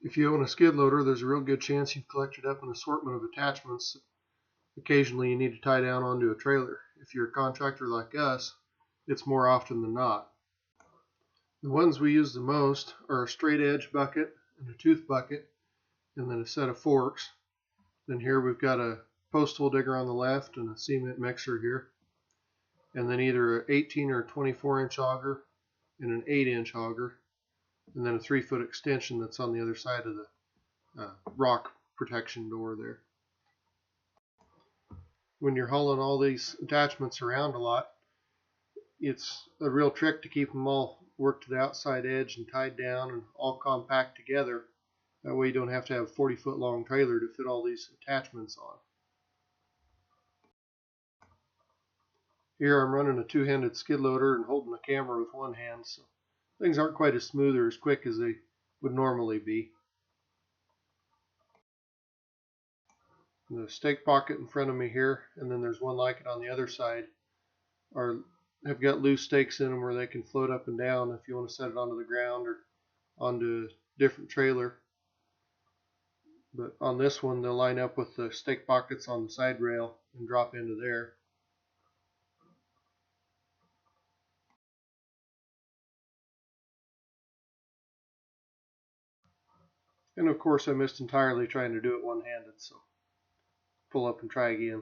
If you own a skid loader, there's a real good chance you've collected up an assortment of attachments that occasionally you need to tie down onto a trailer. If you're a contractor like us, it's more often than not. The ones we use the most are a straight edge bucket and a tooth bucket, and then a set of forks. Then here we've got a post hole digger on the left and a cement mixer here, and then either an 18 or 24-inch auger and an 8-inch auger, and then a 3-foot extension that's on the other side of the rock protection door there. When you're hauling all these attachments around a lot, it's a real trick to keep them all worked to the outside edge and tied down and all compact together. That way you don't have to have a 40-foot long trailer to fit all these attachments on. Here I'm running a two-handed skid loader and holding the camera with one hand, so things aren't quite as smooth or as quick as they would normally be. The stake pocket in front of me here, and then there's one like it on the other side, have got loose stakes in them where they can float up and down if you want to set it onto the ground or onto a different trailer. But on this one, they'll line up with the stake pockets on the side rail and drop into there. And of course I missed entirely trying to do it one-handed, so pull up and try again.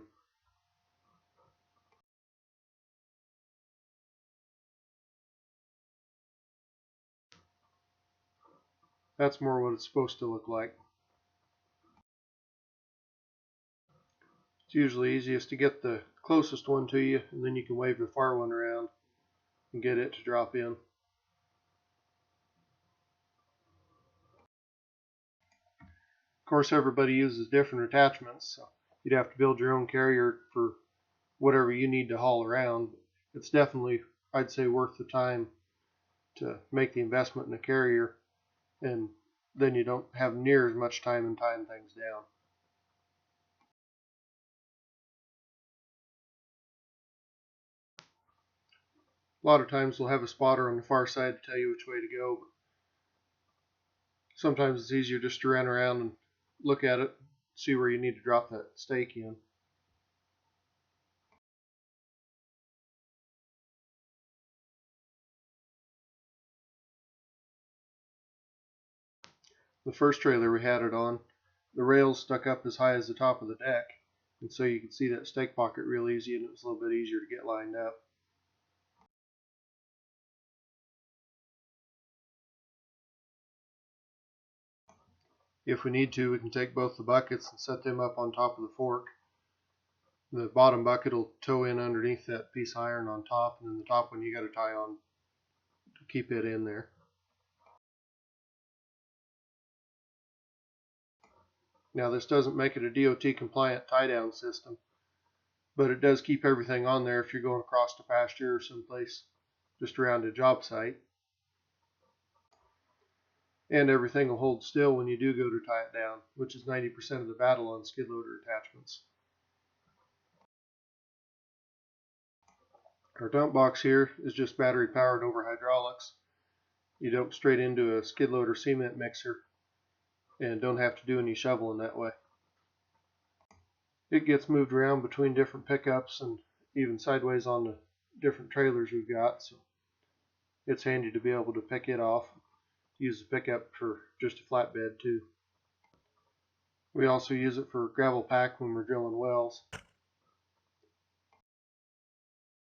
That's more what it's supposed to look like. It's usually easiest to get the closest one to you, and then you can wave the far one around and get it to drop in. Of course, everybody uses different attachments, so you'd have to build your own carrier for whatever you need to haul around. It's definitely, I'd say, worth the time to make the investment in a carrier, and then you don't have near as much time in tying things down. A lot of times they'll have a spotter on the far side to tell you which way to go, but sometimes it's easier just to run around and look at it, see where you need to drop that stake in. The first trailer we had it on, the rails stuck up as high as the top of the deck, and so you could see that stake pocket real easy, and it was a little bit easier to get lined up. If we need to, we can take both the buckets and set them up on top of the fork. The bottom bucket will tow in underneath that piece of iron on top, and then the top one you got to tie on to keep it in there. Now this doesn't make it a DOT compliant tie down system, but it does keep everything on there if you're going across the pasture or someplace just around a job site. And everything will hold still when you do go to tie it down, which is 90% of the battle on skid loader attachments. Our dump box here is just battery powered over hydraulics. You dump straight into a skid loader cement mixer and don't have to do any shoveling that way. It gets moved around between different pickups and even sideways on the different trailers we've got, so it's handy to be able to pick it off. Use the pickup for just a flatbed too. We also use it for gravel pack when we're drilling wells.